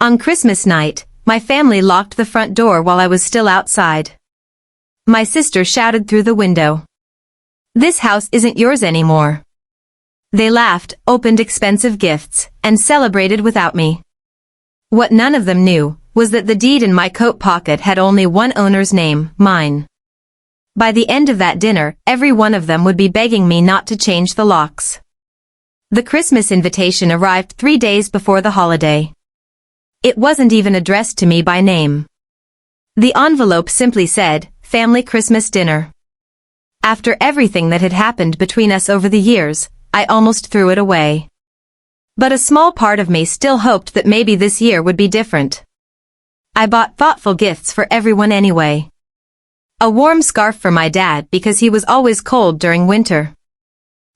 On Christmas night, my family locked the front door while I was still outside. My sister shouted through the window. "This house isn't yours anymore." They laughed, opened expensive gifts, and celebrated without me. What none of them knew was that the deed in my coat pocket had only one owner's name, mine. By the end of that dinner, every one of them would be begging me not to change the locks. The Christmas invitation arrived 3 days before the holiday. It wasn't even addressed to me by name. The envelope simply said, "Family Christmas Dinner." After everything that had happened between us over the years, I almost threw it away. But a small part of me still hoped that maybe this year would be different. I bought thoughtful gifts for everyone anyway. A warm scarf for my dad because he was always cold during winter.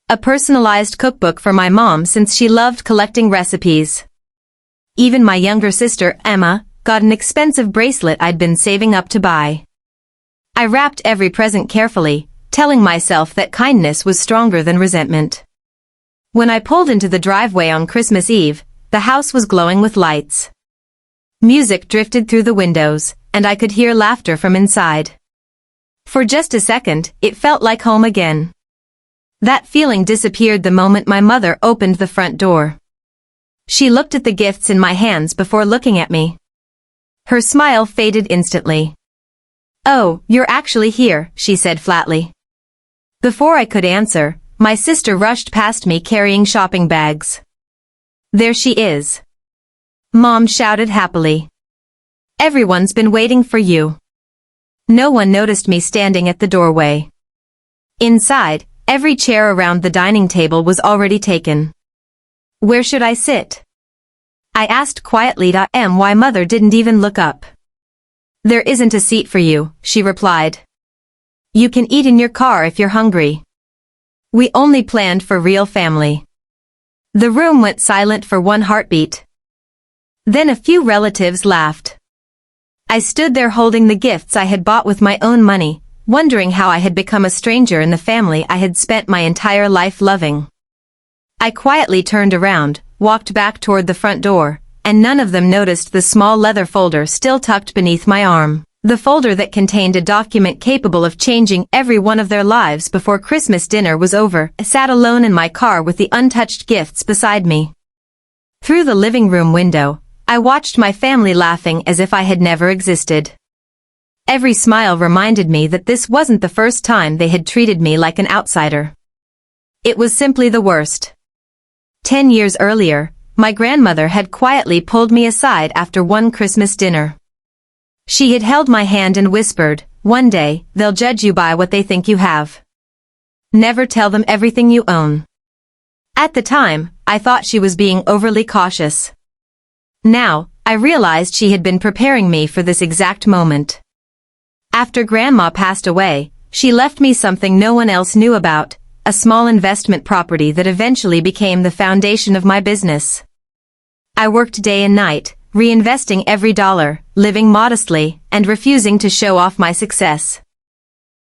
A personalized cookbook for my mom since she loved collecting recipes. Even my younger sister, Emma, got an expensive bracelet I'd been saving up to buy. I wrapped every present carefully, telling myself that kindness was stronger than resentment. When I pulled into the driveway on Christmas Eve, the house was glowing with lights. Music drifted through the windows, and I could hear laughter from inside. For just a second, it felt like home again. That feeling disappeared the moment my mother opened the front door. She looked at the gifts in my hands before looking at me. Her smile faded instantly. "Oh, you're actually here," she said flatly. Before I could answer, my sister rushed past me carrying shopping bags. "There she is," Mom shouted happily. "Everyone's been waiting for you." No one noticed me standing at the doorway. Inside, every chair around the dining table was already taken. "Where should I sit?" I asked quietly. Why Mother didn't even look up. "There isn't a seat for you," she replied. "You can eat in your car if you're hungry. We only planned for real family." The room went silent for one heartbeat. Then a few relatives laughed. I stood there holding the gifts I had bought with my own money, wondering how I had become a stranger in the family I had spent my entire life loving. I quietly turned around, walked back toward the front door, and none of them noticed the small leather folder still tucked beneath my arm. The folder that contained a document capable of changing every one of their lives before Christmas dinner was over. I sat alone in my car with the untouched gifts beside me. Through the living room window, I watched my family laughing as if I had never existed. Every smile reminded me that this wasn't the first time they had treated me like an outsider. It was simply the worst. 10 years earlier, my grandmother had quietly pulled me aside after one Christmas dinner. She had held my hand and whispered, "One day, they'll judge you by what they think you have. Never tell them everything you own." At the time, I thought she was being overly cautious. Now, I realized she had been preparing me for this exact moment. After Grandma passed away, she left me something no one else knew about, a small investment property that eventually became the foundation of my business. I worked day and night, reinvesting every dollar, living modestly, and refusing to show off my success.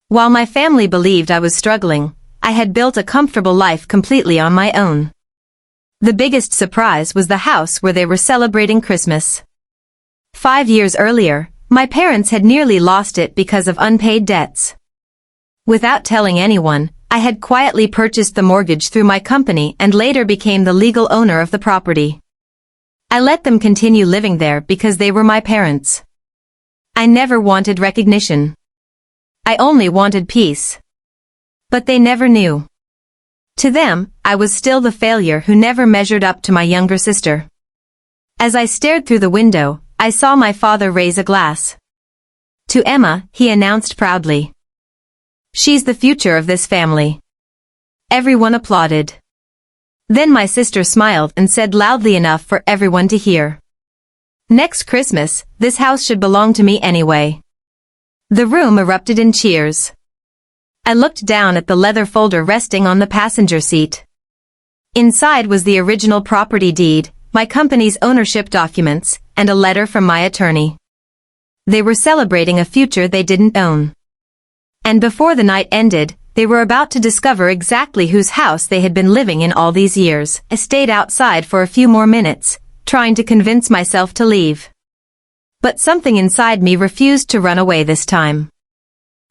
While my family believed I was struggling, I had built a comfortable life completely on my own. The biggest surprise was the house where they were celebrating Christmas. 5 years earlier, my parents had nearly lost it because of unpaid debts. Without telling anyone, I had quietly purchased the mortgage through my company and later became the legal owner of the property. I let them continue living there because they were my parents. I never wanted recognition. I only wanted peace. But they never knew. To them, I was still the failure who never measured up to my younger sister. As I stared through the window, I saw my father raise a glass. To Emma, he announced proudly. "She's the future of this family." Everyone applauded. Then my sister smiled and said loudly enough for everyone to hear, "Next Christmas, this house should belong to me anyway." The room erupted in cheers. I looked down at the leather folder resting on the passenger seat. Inside was the original property deed, my company's ownership documents, and a letter from my attorney. They were celebrating a future they didn't own. And before the night ended, they were about to discover exactly whose house they had been living in all these years. I stayed outside for a few more minutes, trying to convince myself to leave. But something inside me refused to run away this time.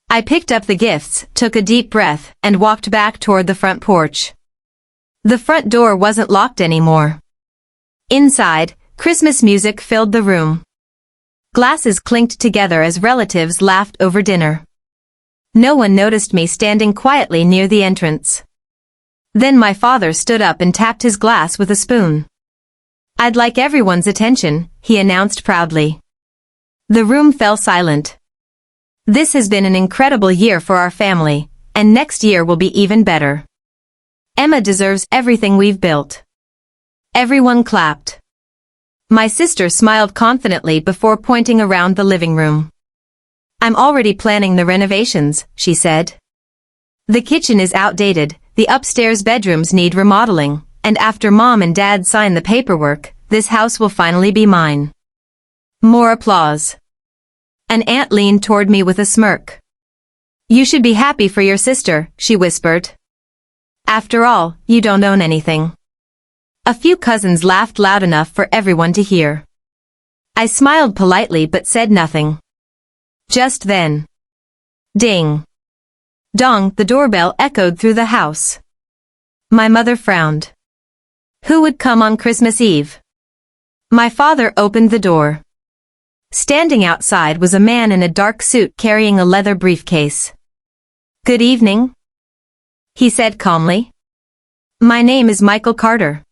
I picked up the gifts, took a deep breath, and walked back toward the front porch. The front door wasn't locked anymore. Inside, Christmas music filled the room. Glasses clinked together as relatives laughed over dinner. No one noticed me standing quietly near the entrance. Then my father stood up and tapped his glass with a spoon. "I'd like everyone's attention," he announced proudly. The room fell silent. "This has been an incredible year for our family, and next year will be even better. Emma deserves everything we've built." Everyone clapped. My sister smiled confidently before pointing around the living room. "I'm already planning the renovations," she said. "The kitchen is outdated, the upstairs bedrooms need remodeling, and after Mom and Dad sign the paperwork, this house will finally be mine." More applause. An aunt leaned toward me with a smirk. "You should be happy for your sister," she whispered. "After all, you don't own anything." A few cousins laughed loud enough for everyone to hear. I smiled politely but said nothing. Just then. Ding. Dong, the doorbell echoed through the house. My mother frowned. Who would come on Christmas Eve? My father opened the door. Standing outside was a man in a dark suit carrying a leather briefcase. "Good evening," he said calmly. "My name is Michael Carter.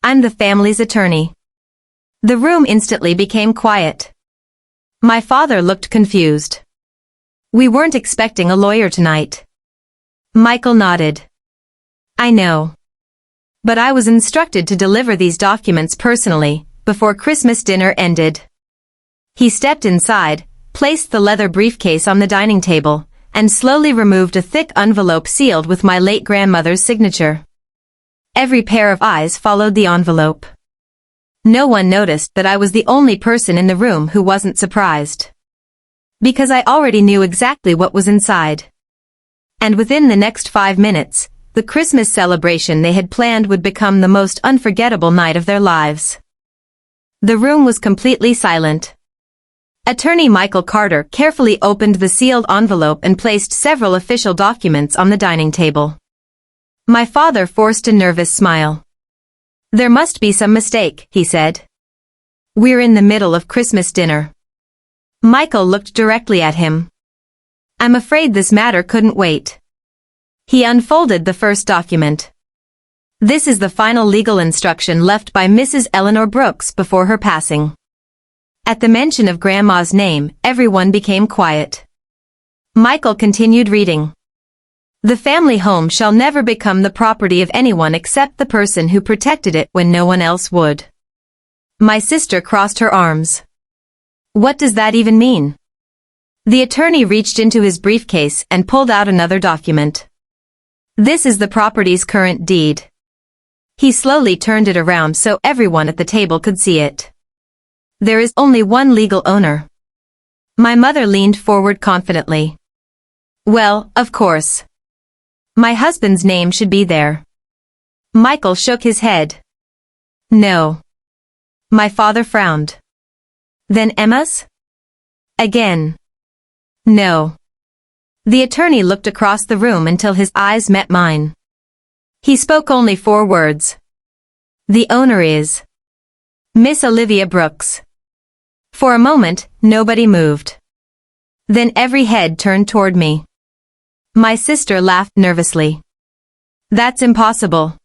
I'm the family's attorney." The room instantly became quiet. My father looked confused. "We weren't expecting a lawyer tonight." Michael nodded. "I know. But I was instructed to deliver these documents personally, before Christmas dinner ended." He stepped inside, placed the leather briefcase on the dining table, and slowly removed a thick envelope sealed with my late grandmother's signature. Every pair of eyes followed the envelope. No one noticed that I was the only person in the room who wasn't surprised. Because I already knew exactly what was inside. And within the next 5 minutes, the Christmas celebration they had planned would become the most unforgettable night of their lives. The room was completely silent. Attorney Michael Carter carefully opened the sealed envelope and placed several official documents on the dining table. My father forced a nervous smile. "There must be some mistake," he said. "We're in the middle of Christmas dinner." Michael looked directly at him. "I'm afraid this matter couldn't wait." He unfolded the first document. "This is the final legal instruction left by Mrs. Eleanor Brooks before her passing." At the mention of Grandma's name, everyone became quiet. Michael continued reading. "The family home shall never become the property of anyone except the person who protected it when no one else would." My sister crossed her arms. "What does that even mean?" The attorney reached into his briefcase and pulled out another document. "This is the property's current deed." He slowly turned it around so everyone at the table could see it. "There is only one legal owner." My mother leaned forward confidently. "Well, of course. My husband's name should be there." Michael shook his head. "No." My father frowned. "Then Emma's?" Again. "No." The attorney looked across the room until his eyes met mine. He spoke only 4 words. "The owner is Miss Olivia Brooks." For a moment, nobody moved. Then every head turned toward me. My sister laughed nervously. "That's impossible."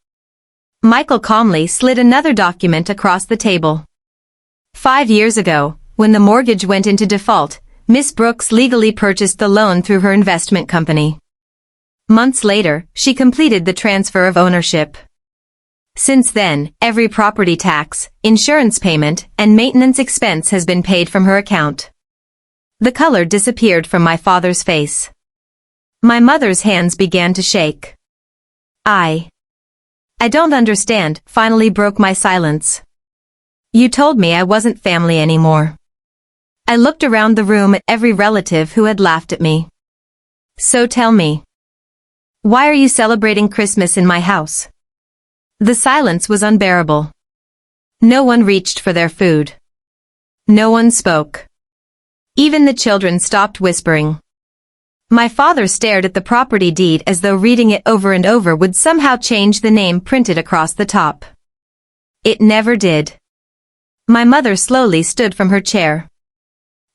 Michael calmly slid another document across the table. 5 years ago, when the mortgage went into default, Miss Brooks legally purchased the loan through her investment company. Months later, she completed the transfer of ownership. Since then, every property tax, insurance payment, and maintenance expense has been paid from her account. The color disappeared from my father's face. My mother's hands began to shake. I don't understand, finally broke my silence. "You told me I wasn't family anymore." I looked around the room at every relative who had laughed at me. "So tell me, why are you celebrating Christmas in my house?" The silence was unbearable. No one reached for their food. No one spoke. Even the children stopped whispering. My father stared at the property deed as though reading it over and over would somehow change the name printed across the top. It never did. My mother slowly stood from her chair.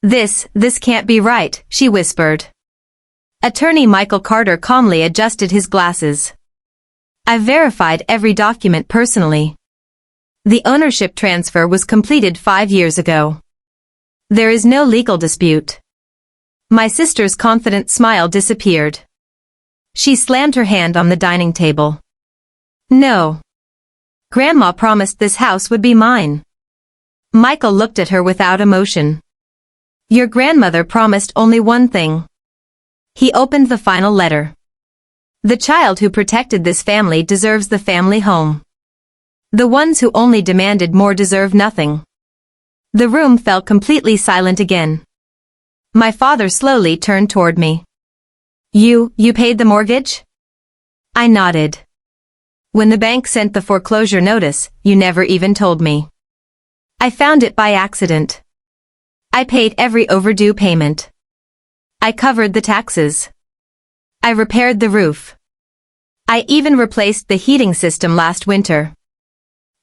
This can't be right, she whispered. Attorney Michael Carter calmly adjusted his glasses. I've verified every document personally. The ownership transfer was completed 5 years ago. There is no legal dispute. My sister's confident smile disappeared. She slammed her hand on the dining table. No. Grandma promised this house would be mine. Michael looked at her without emotion. Your grandmother promised only one thing. He opened the final letter. The child who protected this family deserves the family home. The ones who only demanded more deserve nothing. The room fell completely silent again. My father slowly turned toward me. You paid the mortgage? I nodded. When the bank sent the foreclosure notice, you never even told me. I found it by accident. I paid every overdue payment. I covered the taxes. I repaired the roof. I even replaced the heating system last winter.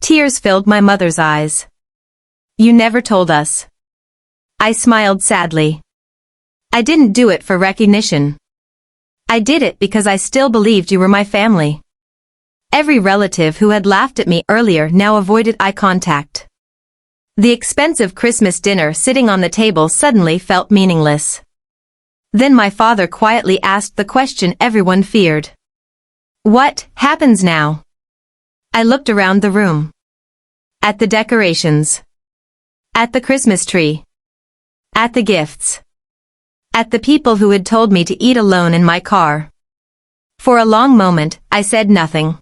Tears filled my mother's eyes. You never told us. I smiled sadly. I didn't do it for recognition. I did it because I still believed you were my family. Every relative who had laughed at me earlier now avoided eye contact. The expensive Christmas dinner sitting on the table suddenly felt meaningless. Then my father quietly asked the question everyone feared. What happens now? I looked around the room. At the decorations. At the Christmas tree. At the gifts. At the people who had told me to eat alone in my car. For a long moment, I said nothing.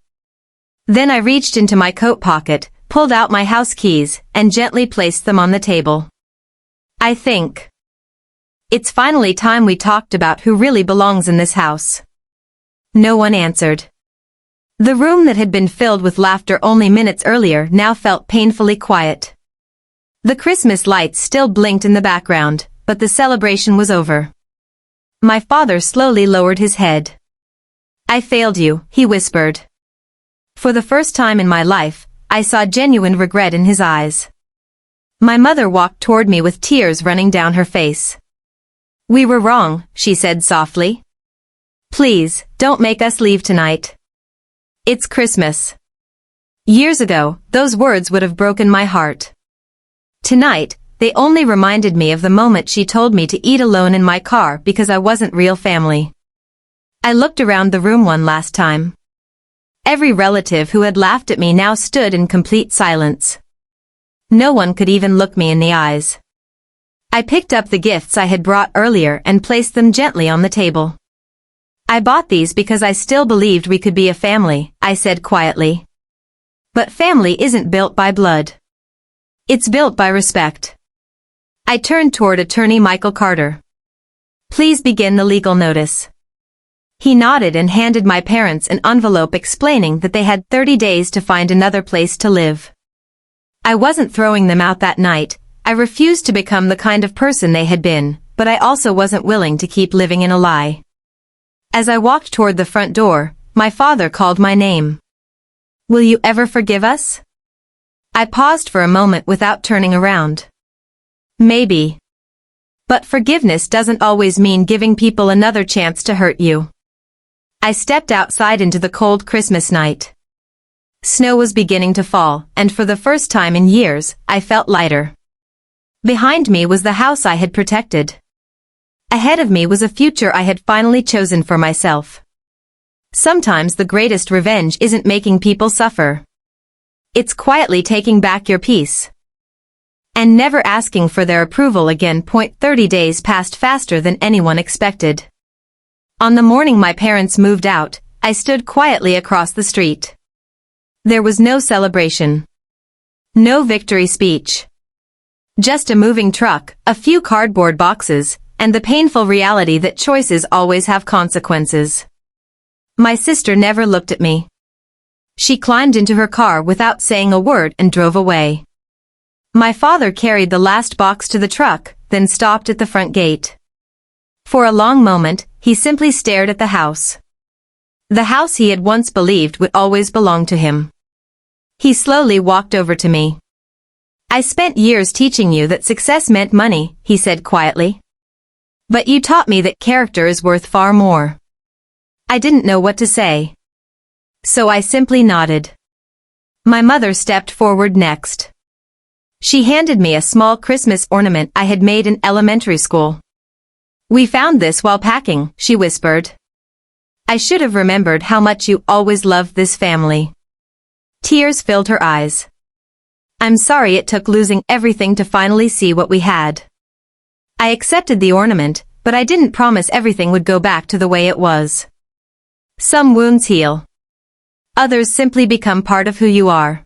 Then I reached into my coat pocket, pulled out my house keys, and gently placed them on the table. I think it's finally time we talked about who really belongs in this house. No one answered. The room that had been filled with laughter only minutes earlier now felt painfully quiet. The Christmas lights still blinked in the background, but the celebration was over. My father slowly lowered his head. I failed you, he whispered. For the first time in my life, I saw genuine regret in his eyes. My mother walked toward me with tears running down her face. We were wrong, she said softly. Please, don't make us leave tonight. It's Christmas. Years ago, those words would have broken my heart. Tonight, they only reminded me of the moment she told me to eat alone in my car because I wasn't real family. I looked around the room one last time. Every relative who had laughed at me now stood in complete silence. No one could even look me in the eyes. I picked up the gifts I had brought earlier and placed them gently on the table. I bought these because I still believed we could be a family, I said quietly. But family isn't built by blood. It's built by respect. I turned toward attorney Michael Carter. Please begin the legal notice. He nodded and handed my parents an envelope explaining that they had 30 days to find another place to live. I wasn't throwing them out that night. I refused to become the kind of person they had been, but I also wasn't willing to keep living in a lie. As I walked toward the front door, my father called my name. Will you ever forgive us? I paused for a moment without turning around. Maybe. But forgiveness doesn't always mean giving people another chance to hurt you. I stepped outside into the cold Christmas night. Snow was beginning to fall, and for the first time in years, I felt lighter. Behind me was the house I had protected. Ahead of me was a future I had finally chosen for myself. Sometimes the greatest revenge isn't making people suffer. It's quietly taking back your peace. And never asking for their approval again. 30 days passed faster than anyone expected. On the morning my parents moved out, I stood quietly across the street. There was no celebration. No victory speech. Just a moving truck, a few cardboard boxes, and the painful reality that choices always have consequences. My sister never looked at me. She climbed into her car without saying a word and drove away. My father carried the last box to the truck, then stopped at the front gate. For a long moment, he simply stared at the house. The house he had once believed would always belong to him. He slowly walked over to me. "I spent years teaching you that success meant money," he said quietly. "But you taught me that character is worth far more." I didn't know what to say. So I simply nodded. My mother stepped forward next. She handed me a small Christmas ornament I had made in elementary school. "We found this while packing," she whispered. "I should have remembered how much you always loved this family." Tears filled her eyes. "I'm sorry it took losing everything to finally see what we had." I accepted the ornament, but I didn't promise everything would go back to the way it was. Some wounds heal. Others simply become part of who you are.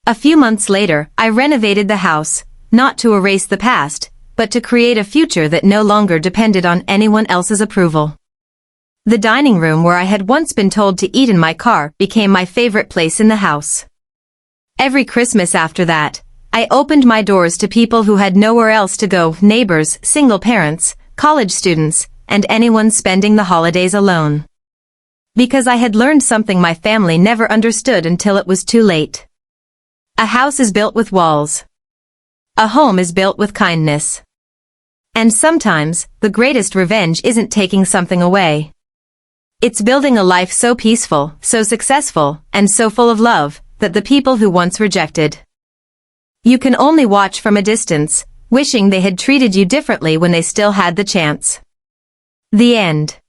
A few months later, I renovated the house, not to erase the past, but to create a future that no longer depended on anyone else's approval. The dining room where I had once been told to eat in my car became my favorite place in the house. Every Christmas after that, I opened my doors to people who had nowhere else to go: neighbors, single parents, college students, and anyone spending the holidays alone. Because I had learned something my family never understood until it was too late. A house is built with walls. A home is built with kindness. And sometimes, the greatest revenge isn't taking something away. It's building a life so peaceful, so successful, and so full of love, that the people who once rejected you can only watch from a distance, wishing they had treated you differently when they still had the chance. The end.